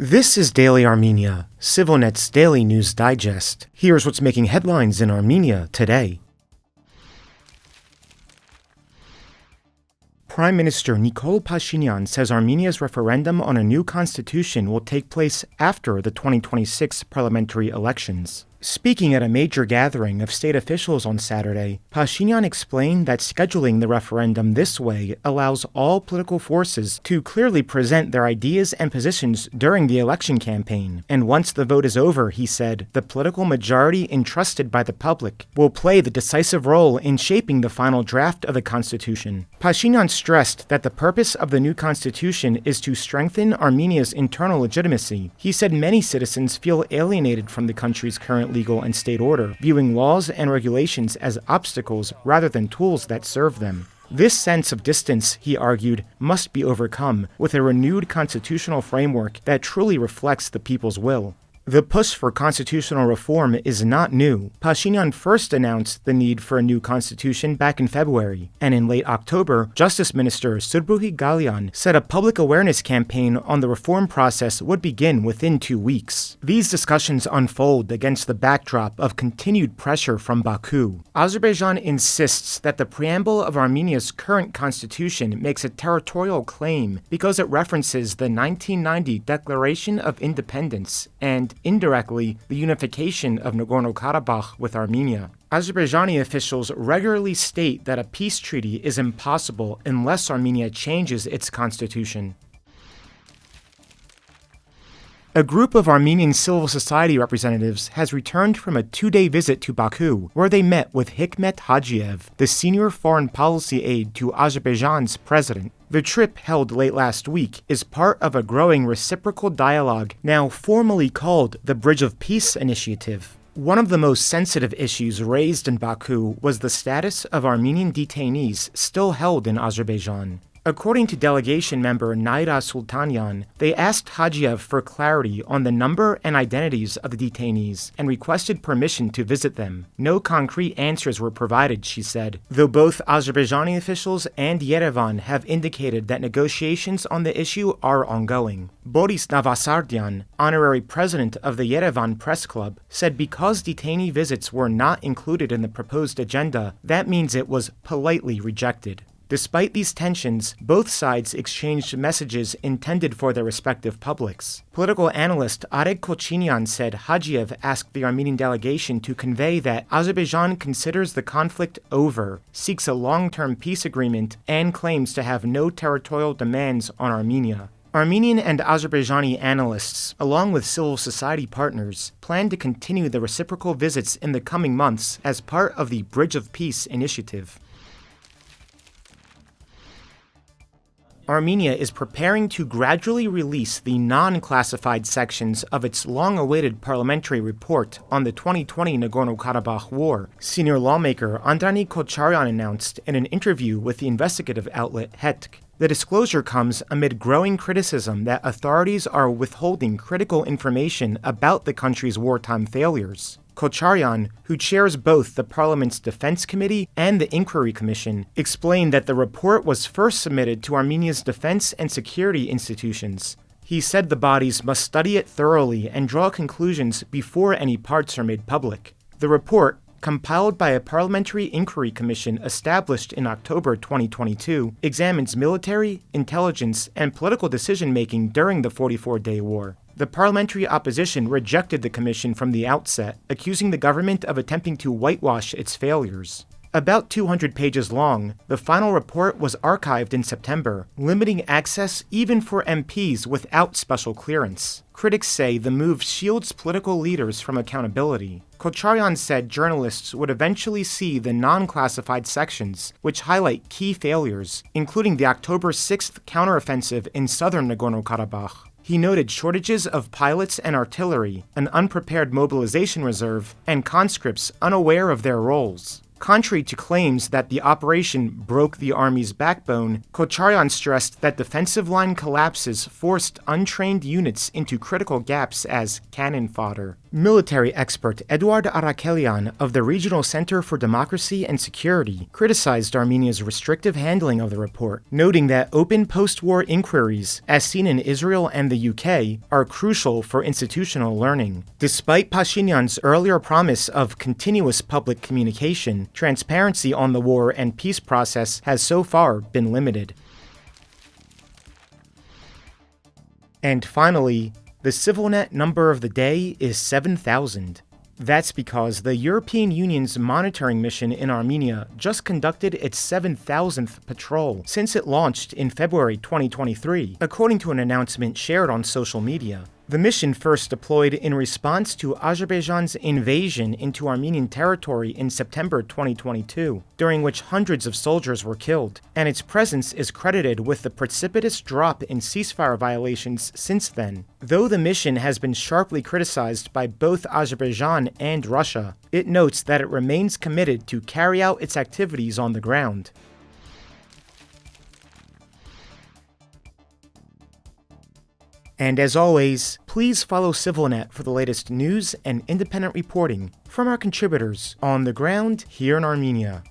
This is Daily Armenia, ＳիվիլNeթ's daily news digest. Here's what's making headlines in Armenia today. Prime Minister Nikol Pashinyan says Armenia's referendum on a new constitution will take place after the 2026 parliamentary elections. Speaking at a major gathering of state officials on Saturday, Pashinyan explained that scheduling the referendum this way allows all political forces to clearly present their ideas and positions during the election campaign. And once the vote is over, he said, the political majority entrusted by the public will play the decisive role in shaping the final draft of the constitution. Pashinyan stressed that the purpose of the new constitution is to strengthen Armenia's internal legitimacy. He said many citizens feel alienated from the country's current legal and state order, viewing laws and regulations as obstacles rather than tools that serve them. This sense of distance, he argued, must be overcome with a renewed constitutional framework that truly reflects the people's will. The push for constitutional reform is not new. Pashinyan first announced the need for a new constitution back in February, and in late October, Justice Minister Surbruhi Galyan said a public awareness campaign on the reform process would begin within 2 weeks. These discussions unfold against the backdrop of continued pressure from Baku. Azerbaijan insists that the preamble of Armenia's current constitution makes a territorial claim because it references the 1990 Declaration of Independence and indirectly, the unification of Nagorno-Karabakh with Armenia. Azerbaijani officials regularly state that a peace treaty is impossible unless Armenia changes its constitution. A group of Armenian civil society representatives has returned from a 2-day visit to Baku, where they met with Hikmet Hajiev, the senior foreign policy aide to Azerbaijan's president. The trip, held late last week, is part of a growing reciprocal dialogue now formally called the Bridge of Peace Initiative. One of the most sensitive issues raised in Baku was the status of Armenian detainees still held in Azerbaijan. According to delegation member Naira Sultanyan, they asked Hajiev for clarity on the number and identities of the detainees and requested permission to visit them. No concrete answers were provided, she said, though both Azerbaijani officials and Yerevan have indicated that negotiations on the issue are ongoing. Boris Navasardian, honorary president of the Yerevan Press Club, said because detainee visits were not included in the proposed agenda, that means it was politely rejected. Despite these tensions, both sides exchanged messages intended for their respective publics. Political analyst Arek Kochinyan said Hajiev asked the Armenian delegation to convey that Azerbaijan considers the conflict over, seeks a long-term peace agreement, and claims to have no territorial demands on Armenia. Armenian and Azerbaijani analysts, along with civil society partners, plan to continue the reciprocal visits in the coming months as part of the Bridge of Peace initiative. Armenia is preparing to gradually release the non-classified sections of its long-awaited parliamentary report on the 2020 Nagorno-Karabakh war, senior lawmaker Andranik Kocharyan announced in an interview with the investigative outlet Hetk. The disclosure comes amid growing criticism that authorities are withholding critical information about the country's wartime failures. Kocharyan, who chairs both the Parliament's Defense Committee and the Inquiry Commission, explained that the report was first submitted to Armenia's defense and security institutions. He said the bodies must study it thoroughly and draw conclusions before any parts are made public. The report, compiled by a parliamentary inquiry commission established in October 2022, examines military, intelligence, and political decision-making during the 44-day war. The parliamentary opposition rejected the commission from the outset, accusing the government of attempting to whitewash its failures. About 200 pages long, the final report was archived in September, limiting access even for MPs without special clearance. Critics say the move shields political leaders from accountability. Kocharyan said journalists would eventually see the non-classified sections, which highlight key failures, including the October 6th counteroffensive in southern Nagorno-Karabakh. He noted shortages of pilots and artillery, an unprepared mobilization reserve, and conscripts unaware of their roles. Contrary to claims that the operation broke the army's backbone, Kocharyan stressed that defensive line collapses forced untrained units into critical gaps as cannon fodder. Military expert Eduard Arakelian of the Regional Center for Democracy and Security criticized Armenia's restrictive handling of the report, noting that open post-war inquiries, as seen in Israel and the UK, are crucial for institutional learning. Despite Pashinyan's earlier promise of continuous public communication, transparency on the war and peace process has so far been limited. And finally, the CivilNet number of the day is 7,000. That's because the European Union's monitoring mission in Armenia just conducted its 7,000th patrol since it launched in February 2023, according to an announcement shared on social media. The mission first deployed in response to Azerbaijan's invasion into Armenian territory in September 2022, during which hundreds of soldiers were killed, and its presence is credited with the precipitous drop in ceasefire violations since then. Though the mission has been sharply criticized by both Azerbaijan and Russia, it notes that it remains committed to carry out its activities on the ground. And as always, please follow CivilNet for the latest news and independent reporting from our contributors on the ground here in Armenia.